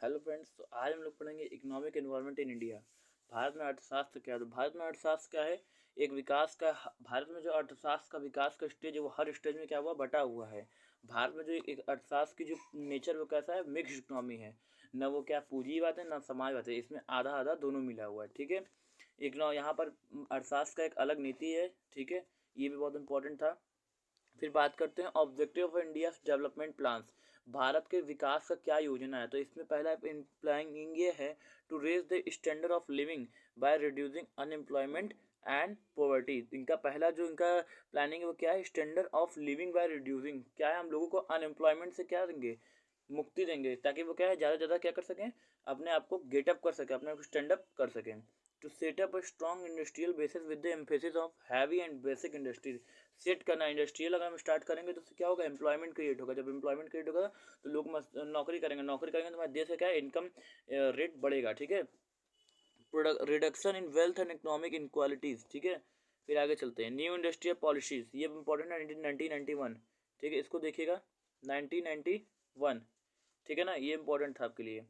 Hello friends, तो आज हम लोग पढ़ेंगे economic environment in India. Bharat में अर्थशास्त्र क्या है? तो भारत में अर्थशास्त्र क्या है? एक विकास का भारत में जो अर्थशास्त्र का विकास का स्टेज है वो हर स्टेज में क्या हुआ, बटा हुआ है। भारत में जो एक अर्थशास्त्र की जो नेचर वो कैसा है, मिक्स इकोनॉमी है। न वो क्या पूंजीवाद है, न समाजवाद है, इसमें आधा आधा दोनों मिला हुआ है। ठीक है, यहाँ पर अर्थशास्त्र का एक अलग नीति है। ठीक है, ये भी बहुत इंपॉर्टेंट था। फिर बात करते हैं objective of India development plans. Bharat के विकास का क्या योजना है? तो इसमें पहला प्लानिंग ये है to raise the standard of living by reducing unemployment and poverty. इनका पहला जो इनका प्लानिंग है वो क्या है? Standard of living by reducing. क्या है? हम लोगों को अनएम्प्लॉयमेंट से क्या देंगे, मुक्ति देंगे, ताकि वो क्या है, ज़्यादा से ज़्यादा क्या कर सकें, अपने आप को गेटअप कर सकें, अपने आप को स्टैंड अप कर सकें। To set up a strong industrial basis with the emphasis of heavy and basic industries. Set करना इंडस्ट्रियल, अगर हम स्टार्ट करेंगे तो उससे क्या होगा, एम्प्लॉयमेंट क्रिएट होगा। जब एम्प्लॉयमेंट क्रिएट होगा तो लोग नौकरी करेंगे, नौकरी करेंगे तो हमारे देश का क्या है, इनकम रेट बढ़ेगा। ठीक है, reduction in wealth and economic inequalities. ठीक है, फिर आगे चलते हैं। न्यू इंडस्ट्रियल पॉलिसीज, ये इंपॉर्टेंट है, 1991। ठीक है, इसको देखिएगा, 1991। ठीक है ना, ये इंपॉर्टेंट था आपके लिए।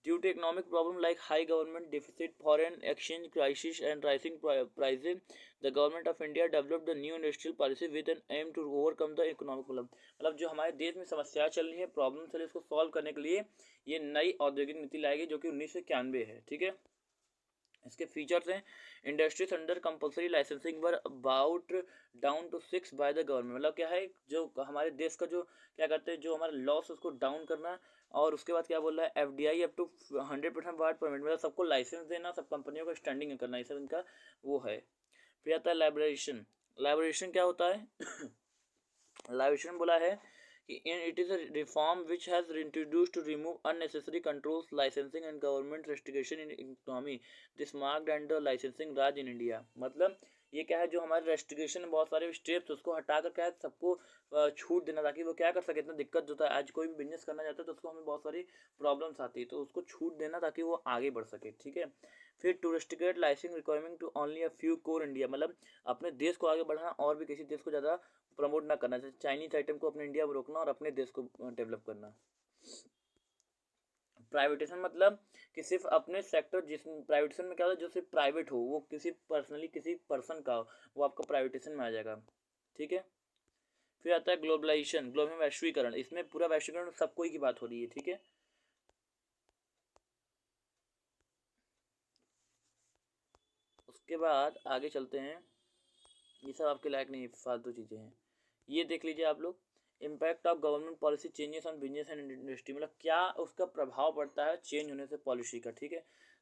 Due to economic problem like high government deficit, foreign exchange crisis and rising prices, the government of India developed the new industrial policy with an aim to overcome the economic problem. मतलब जो हमारे देश में समस्याएं चल रही है, problem चल रही है, उसको सॉल्व करने के लिए ये नई औद्योगिक नीति लाएगी जो कि 1991 है। ठीक है, इसके फीचर्स हैं, industries under compulsory licensing were about down to 6 by the government. मतलब क्या है, जो हमारे देश का जो क्या करते हैं, जो हमारा लॉस उसको डाउन करना। और उसके बाद क्या बोल रहा है, FDI up to 100% what permit, मतलब सबको लाइसेंस देना, सब कंपनियों को स्टैंडिंग करना, ये सब इनका वो है। फिर आता है लाइब्रेशन। लाइब्रेशन क्या होता है? लाइब्रेशन बोला है कि it is a reform which has introduced to remove unnecessary controls, licensing and government restriction in economy. This marked and the licensing raj in India। मतलब ये क्या है, जो हमारे रेस्ट्रिक्शन बहुत सारे स्टेप्स उसको हटाकर क्या है, सबको छूट देना, ताकि वो क्या कर सके। इतना दिक्कत होता है, आज कोई भी बिजनेस करना चाहता है तो उसको हमें बहुत सारी प्रॉब्लम्स आती है, तो उसको छूट देना ताकि वो आगे बढ़ सके। ठीक है, फिर टूरिस्टिकेट licensing requirement to only a few core India. मतलब अपने देश को आगे बढ़ाना और भी किसी देश को ज़्यादा प्रमोट ना करना, जैसे चाइनीज आइटम को अपने इंडिया में रोकना और अपने देश को डेवलप करना। प्राइवेटेशन मतलब कि सिर्फ अपने सेक्टर, जिस प्राइवेटेशन में क्या होता है, जो सिर्फ प्राइवेट हो, वो किसी पर्सनली किसी पर्सन का हो, वो आपका प्राइवेटेशन में आ जाएगा। ठीक है, फिर आता है ग्लोबलाइजेशन, ग्लोबल वैश्वीकरण। इसमें पूरा वैश्वीकरण सबको ही की बात हो रही है। ठीक है, उसके बाद आगे चलते हैं। ये सब आपके लायक नहीं, फालतू चीज़ें हैं। ये देख लीजिए आप लोग, impact of government policy changes on business and industry. मतलब क्या उसका प्रभाव पड़ता है चेंज होने से पॉलिसी का। ठीक है,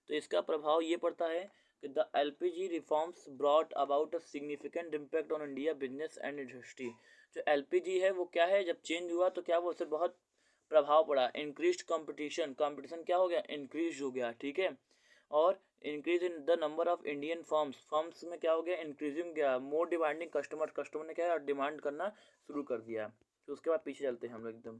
तो इसका प्रभाव ये पड़ता है कि the LPG reforms brought about a significant impact on India business and industry. जो LPG है वो क्या है, जब चेंज हुआ तो क्या वो उससे बहुत प्रभाव पड़ा। इंक्रीज कंपटीशन, कंपटीशन क्या हो गया, इंक्रीज हो गया। ठीक है, और increase in the number of Indian firms, firms में क्या हो गया, इंक्रीजिंग गया। मोर डिमांडिंग कस्टमर, कस्टमर ने क्या डिमांड करना शुरू कर दिया। तो उसके बाद पीछे चलते हैं हम लोग एकदम।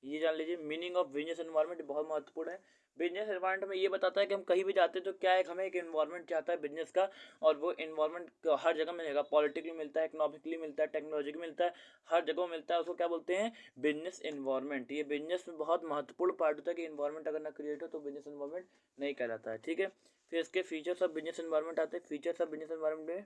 ये जान लीजिए, मीनिंग ऑफ बिजनेस एनवायरनमेंट बहुत महत्वपूर्ण है। बिजनेस एनवायरनमेंट में ये बताता है कि हम कहीं भी जाते हैं तो क्या है, हमें एक एनवायरनमेंट चाहता है बिजनेस का, और वो एनवायरनमेंट हर जगह मिलेगा। पॉलिटिकली मिलता है, इकोनॉमिकली मिलता है, टेक्नोलॉजिकली मिलता है, हर जगह मिलता है। उसको क्या बोलते हैं, बिजनेस एनवायरनमेंट। ये बिजनेस में बहुत महत्वपूर्ण पार्ट होता है कि एनवायरनमेंट अगर ना क्रिएट हो तो बिजनेस एनवायरनमेंट नहीं कहलाता है। ठीक है, फिर इसके फीचर्स ऑफ बिजनेस एनवायरनमेंट आते हैं। फीचर्स ऑफ बिजनेस एनवायरनमेंट में